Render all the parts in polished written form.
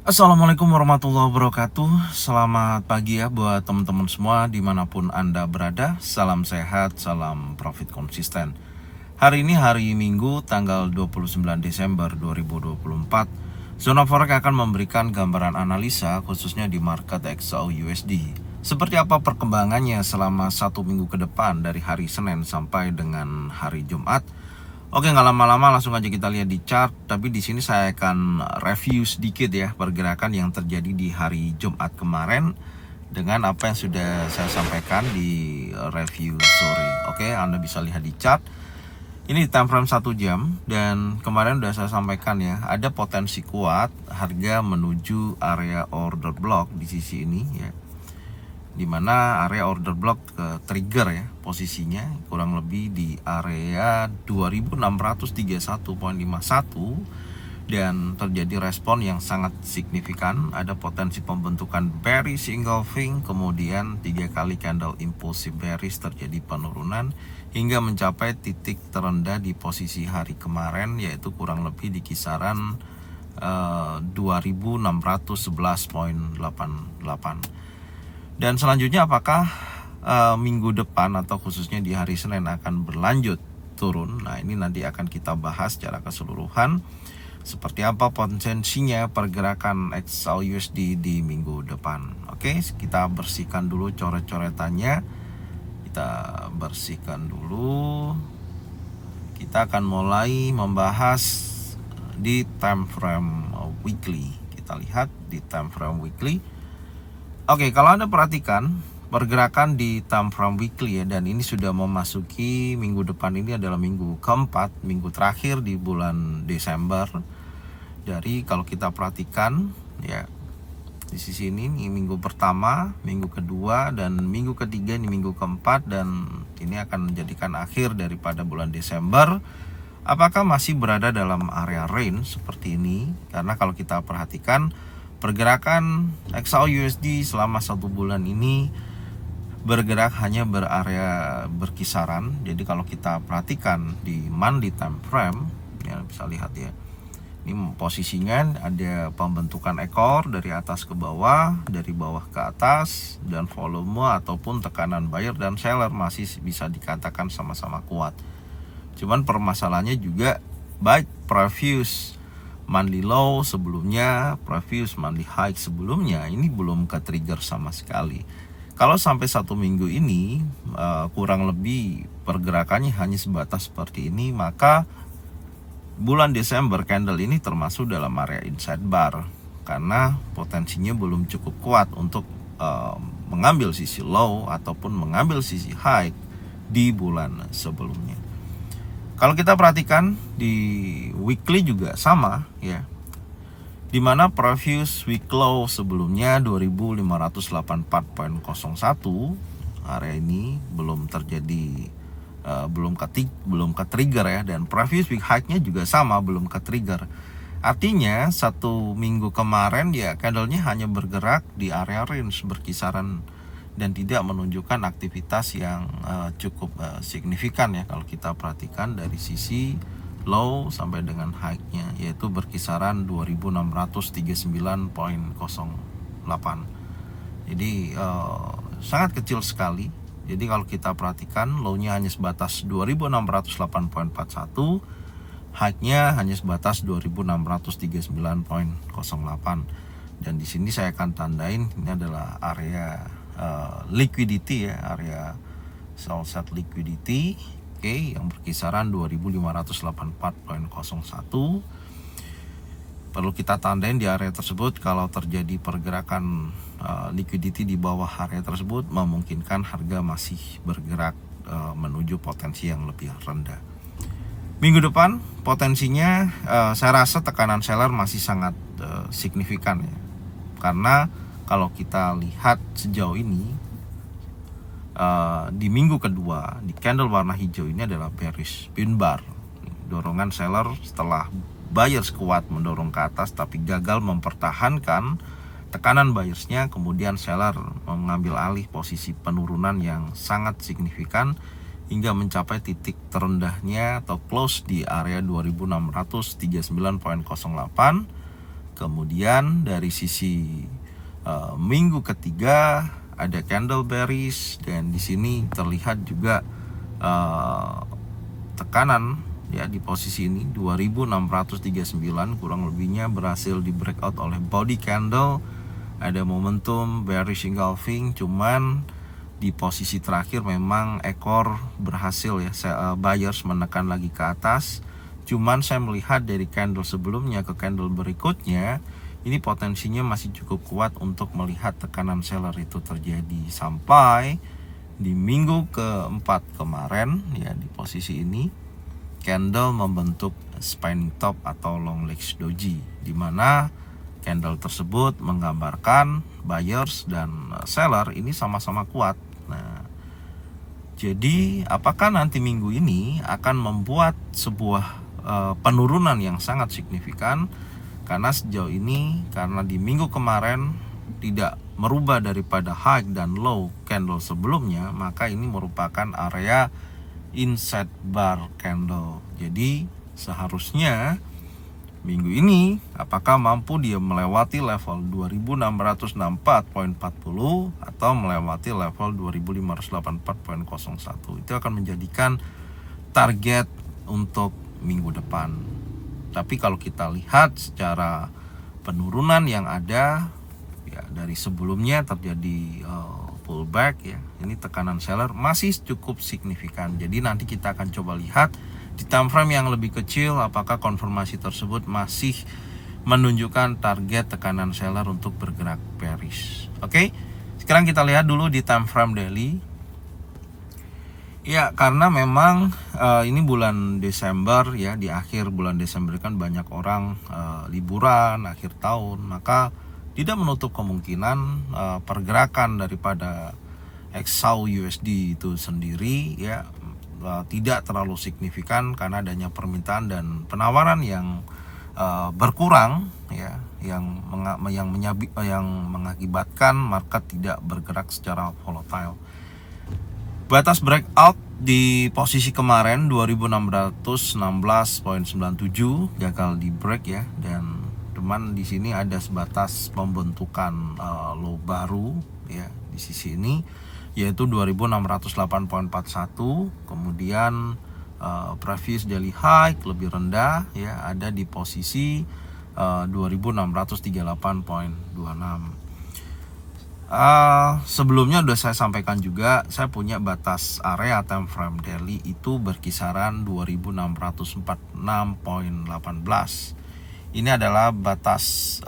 Assalamualaikum warahmatullahi wabarakatuh. Selamat pagi ya buat teman-teman semua dimanapun Anda berada. Salam sehat, salam profit konsisten. Hari ini hari Minggu tanggal 29 Desember 2024. Zona Forex akan memberikan gambaran analisa khususnya di market XAU-USD. Seperti apa perkembangannya selama satu minggu ke depan dari hari Senin sampai dengan hari Jumat. Oke, nggak lama-lama langsung aja kita lihat di chart. Tapi di sini saya akan review sedikit ya pergerakan yang terjadi di hari Jumat kemarin dengan apa yang sudah saya sampaikan di review sore. Oke, Anda bisa lihat di chart. Ini di time frame 1 jam dan kemarin udah saya sampaikan ya, ada potensi kuat harga menuju area order block di sisi ini ya. Dimana area order block trigger ya posisinya kurang lebih di area 2631.51 dan terjadi respon yang sangat signifikan. Ada potensi pembentukan bearish engulfing, kemudian 3 kali candle impulsive bearish terjadi penurunan hingga mencapai titik terendah di posisi hari kemarin, yaitu kurang lebih di kisaran 2611.88. Dan selanjutnya apakah minggu depan atau khususnya di hari Senin akan berlanjut turun? Nah, ini nanti akan kita bahas secara keseluruhan. Seperti apa potensinya pergerakan XAU-USD di minggu depan. Oke, kita bersihkan dulu coret-coretannya. Kita bersihkan dulu. Kita akan mulai membahas di time frame weekly. Kita lihat di time frame weekly. Oke, kalau Anda perhatikan pergerakan di time frame weekly ya, dan ini sudah memasuki minggu depan. Ini adalah minggu keempat, minggu terakhir di bulan Desember. Dari kalau kita perhatikan ya, di sisi ini minggu pertama, minggu kedua, dan minggu ketiga ini minggu keempat, dan ini akan menjadikan akhir daripada bulan Desember. Apakah masih berada dalam area range seperti ini? Karena kalau kita perhatikan pergerakan XAU-USD selama 1 bulan ini bergerak hanya berarea berkisaran. Jadi kalau kita perhatikan di monthly time frame ya, bisa lihat ya, ini posisinya ada pembentukan ekor dari atas ke bawah, dari bawah ke atas, dan volume ataupun tekanan buyer dan seller masih bisa dikatakan sama-sama kuat. Cuman permasalahannya juga baik previous monthly low sebelumnya, previous monthly high sebelumnya, ini belum ke trigger sama sekali. Kalau sampai 1 minggu ini kurang lebih pergerakannya hanya sebatas seperti ini, maka bulan Desember candle ini termasuk dalam area inside bar, karena potensinya belum cukup kuat untuk mengambil sisi low ataupun mengambil sisi high di bulan sebelumnya. Kalau kita perhatikan di weekly juga sama ya, dimana previous week low sebelumnya 2584.01 area ini belum terjadi, belum ke trigger ya, dan previous week high-nya juga sama, belum ke trigger. Artinya 1 minggu kemarin ya candlenya hanya bergerak di area range berkisaran dan tidak menunjukkan aktivitas yang cukup signifikan ya. Kalau kita perhatikan dari sisi low sampai dengan high-nya, yaitu berkisaran 2639.08. Jadi sangat kecil sekali. Jadi kalau kita perhatikan low-nya hanya sebatas 2608.41, high-nya hanya sebatas 2639.08. Dan di sini saya akan tandain ini adalah area liquidity ya, area sell set liquidity, oke, yang berkisaran 2584.01. Perlu kita tandain di area tersebut. Kalau terjadi pergerakan liquidity di bawah area tersebut, memungkinkan harga masih bergerak menuju potensi yang lebih rendah. Minggu depan potensinya saya rasa tekanan seller masih sangat signifikan ya, karena kalau kita lihat sejauh ini di minggu kedua di candle warna hijau ini adalah bearish pin bar. Dorongan seller setelah buyers kuat mendorong ke atas tapi gagal mempertahankan tekanan buyersnya, kemudian seller mengambil alih posisi penurunan yang sangat signifikan hingga mencapai titik terendahnya atau close di area 2639.08. Kemudian dari sisi minggu ketiga ada candle bearish, dan di sini terlihat juga tekanan ya di posisi ini 2639 kurang lebihnya berhasil di breakout oleh body candle. Ada momentum bearish engulfing, cuman di posisi terakhir memang ekor berhasil ya buyers menekan lagi ke atas. Cuman saya melihat dari candle sebelumnya ke candle berikutnya, ini potensinya masih cukup kuat untuk melihat tekanan seller itu terjadi sampai di minggu keempat kemarin ya. Di posisi ini candle membentuk spinning top atau long legs doji, di mana candle tersebut menggambarkan buyers dan seller ini sama-sama kuat. Nah, jadi apakah nanti minggu ini akan membuat sebuah penurunan yang sangat signifikan? Karena sejauh ini, karena di minggu kemarin tidak merubah daripada high dan low candle sebelumnya, maka ini merupakan area inside bar candle. Jadi seharusnya minggu ini apakah mampu dia melewati level 2664.40 atau melewati level 2584.01, itu akan menjadikan target untuk minggu depan. Tapi kalau kita lihat secara penurunan yang ada ya, dari sebelumnya terjadi pullback ya, ini tekanan seller masih cukup signifikan. Jadi nanti kita akan coba lihat di time frame yang lebih kecil apakah konfirmasi tersebut masih menunjukkan target tekanan seller untuk bergerak bearish. Oke, sekarang kita lihat dulu di time frame daily. Ya, karena memang ini bulan Desember ya, di akhir bulan Desember kan banyak orang liburan akhir tahun, maka tidak menutup kemungkinan pergerakan daripada XAU USD itu sendiri ya tidak terlalu signifikan karena adanya permintaan dan penawaran yang berkurang ya, yang mengakibatkan market tidak bergerak secara volatile. Batas breakout di posisi kemarin 2616.97 gagal di break ya, dan teman di sini ada sebatas pembentukan low baru ya di sisi ini, yaitu 2608.41. Kemudian previous daily high lebih rendah ya, ada di posisi 2638.26. Sebelumnya sudah saya sampaikan juga, saya punya batas area time frame daily itu berkisaran 2646.18. Ini adalah batas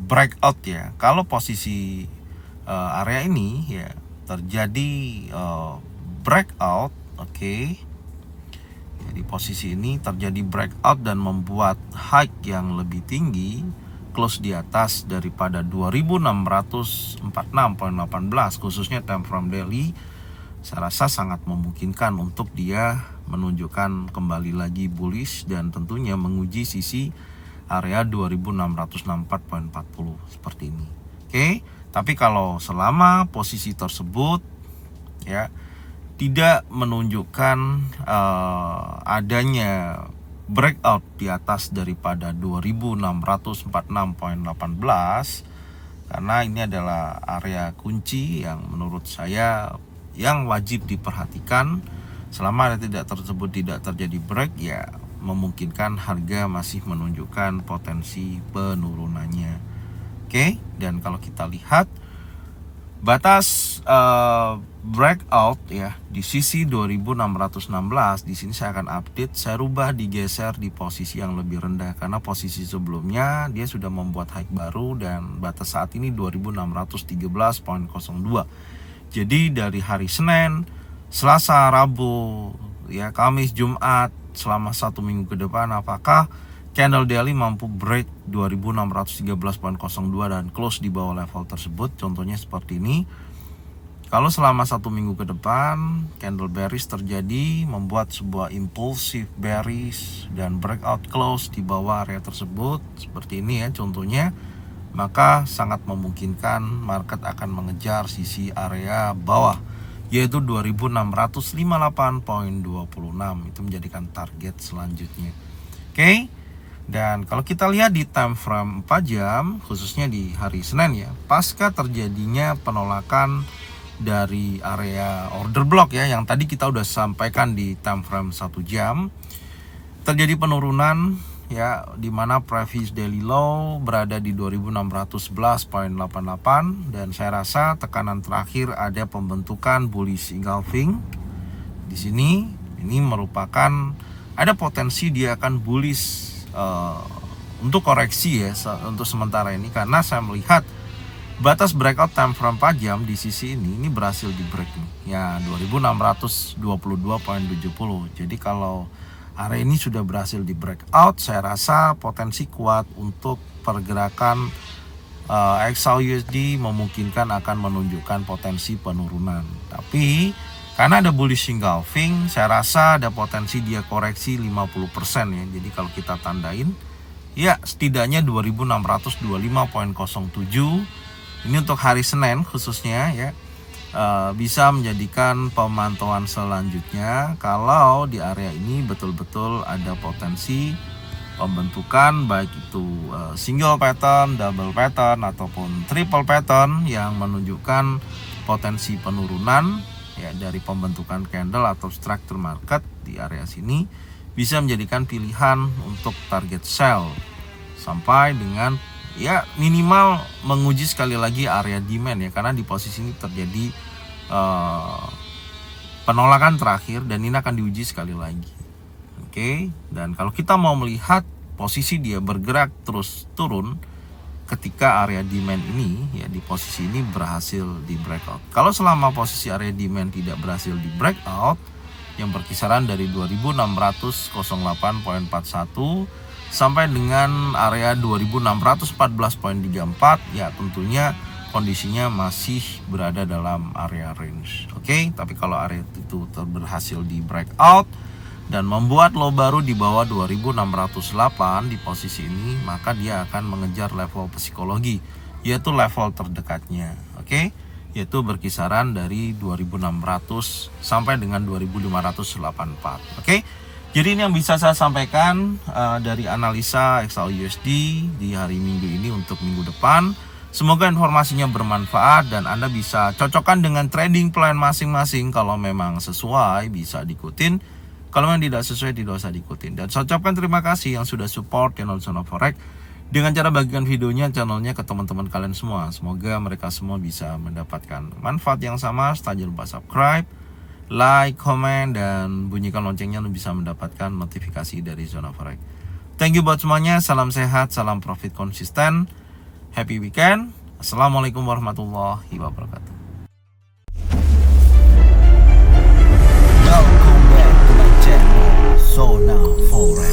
breakout ya. Kalau posisi area ini ya terjadi breakout, oke. Ya, di posisi ini terjadi breakout dan membuat high yang lebih tinggi, close di atas daripada 2646.18 khususnya time frame daily, saya rasa sangat memungkinkan untuk dia menunjukkan kembali lagi bullish dan tentunya menguji sisi area 2664.40 seperti ini. Oke, tapi kalau selama posisi tersebut ya tidak menunjukkan adanya breakout di atas daripada 2646.18, karena ini adalah area kunci yang menurut saya yang wajib diperhatikan. Selama area tersebut tidak terjadi break ya, memungkinkan harga masih menunjukkan potensi penurunannya. Oke, dan kalau kita lihat batas breakout ya di sisi 2616, di sini saya akan update, saya rubah digeser di posisi yang lebih rendah karena posisi sebelumnya dia sudah membuat high baru dan batas saat ini 2613.02. Jadi dari hari Senin, Selasa, Rabu, ya Kamis, Jumat selama 1 minggu ke depan apakah candle daily mampu break 2613.02 dan close di bawah level tersebut? Contohnya seperti ini. Kalau selama 1 minggu ke depan candle bearish terjadi, membuat sebuah impulsive bearish dan breakout close di bawah area tersebut seperti ini ya contohnya, maka sangat memungkinkan market akan mengejar sisi area bawah yaitu 2658.26. Itu menjadikan target selanjutnya. Oke. Dan kalau kita lihat di time frame 4 jam, khususnya di hari Senin ya, pasca terjadinya penolakan dari area order block ya, yang tadi kita udah sampaikan di time frame 1 jam, terjadi penurunan ya, di mana previous daily low berada di 2611.88, dan saya rasa tekanan terakhir ada pembentukan bullish engulfing di sini. Ini merupakan ada potensi dia akan bullish untuk koreksi ya untuk sementara ini, karena saya melihat batas breakout time frame 4 jam di sisi ini berhasil di break nih ya, 2622.70. Jadi kalau area ini sudah berhasil di breakout, saya rasa potensi kuat untuk pergerakan XAUUSD memungkinkan akan menunjukkan potensi penurunan. Tapi karena ada bullish engulfing, saya rasa ada potensi dia koreksi 50% ya. Jadi kalau kita tandain ya setidaknya 2625.07 ini untuk hari Senin khususnya ya, bisa menjadikan pemantauan selanjutnya kalau di area ini betul-betul ada potensi pembentukan, baik itu single pattern, double pattern ataupun triple pattern yang menunjukkan potensi penurunan ya dari pembentukan candle atau structure market di area sini, bisa menjadikan pilihan untuk target sell sampai dengan ya minimal menguji sekali lagi area demand ya, karena di posisi ini terjadi penolakan terakhir dan ini akan diuji sekali lagi. Oke, dan kalau kita mau melihat posisi dia bergerak terus turun ketika area demand ini ya di posisi ini berhasil di breakout. Kalau selama posisi area demand tidak berhasil di breakout yang berkisaran dari 2608.41 sampai dengan area 2614.34 ya, tentunya kondisinya masih berada dalam area range. Oke, tapi kalau area itu berhasil di breakout dan membuat low baru di bawah 2608 di posisi ini, maka dia akan mengejar level psikologi, yaitu level terdekatnya. Oke, yaitu berkisaran dari 2600 sampai dengan 2584. Oke, jadi ini yang bisa saya sampaikan dari analisa XAUUSD di hari Minggu ini untuk minggu depan. Semoga informasinya bermanfaat dan Anda bisa cocokkan dengan trading plan masing-masing. Kalau memang sesuai bisa diikutin, kalau memang tidak sesuai tidak usah diikutin. Dan saya ucapkan terima kasih yang sudah support channel Zona Forex dengan cara bagikan videonya channelnya ke teman-teman kalian semua. Semoga mereka semua bisa mendapatkan manfaat yang sama. Tak lupa subscribe, like, komen, dan bunyikan loncengnya untuk bisa mendapatkan notifikasi dari Zona Forex. Thank you buat semuanya. Salam sehat, salam profit konsisten. Happy weekend. Assalamualaikum warahmatullahi wabarakatuh. Welcome back to my channel Zona Forex.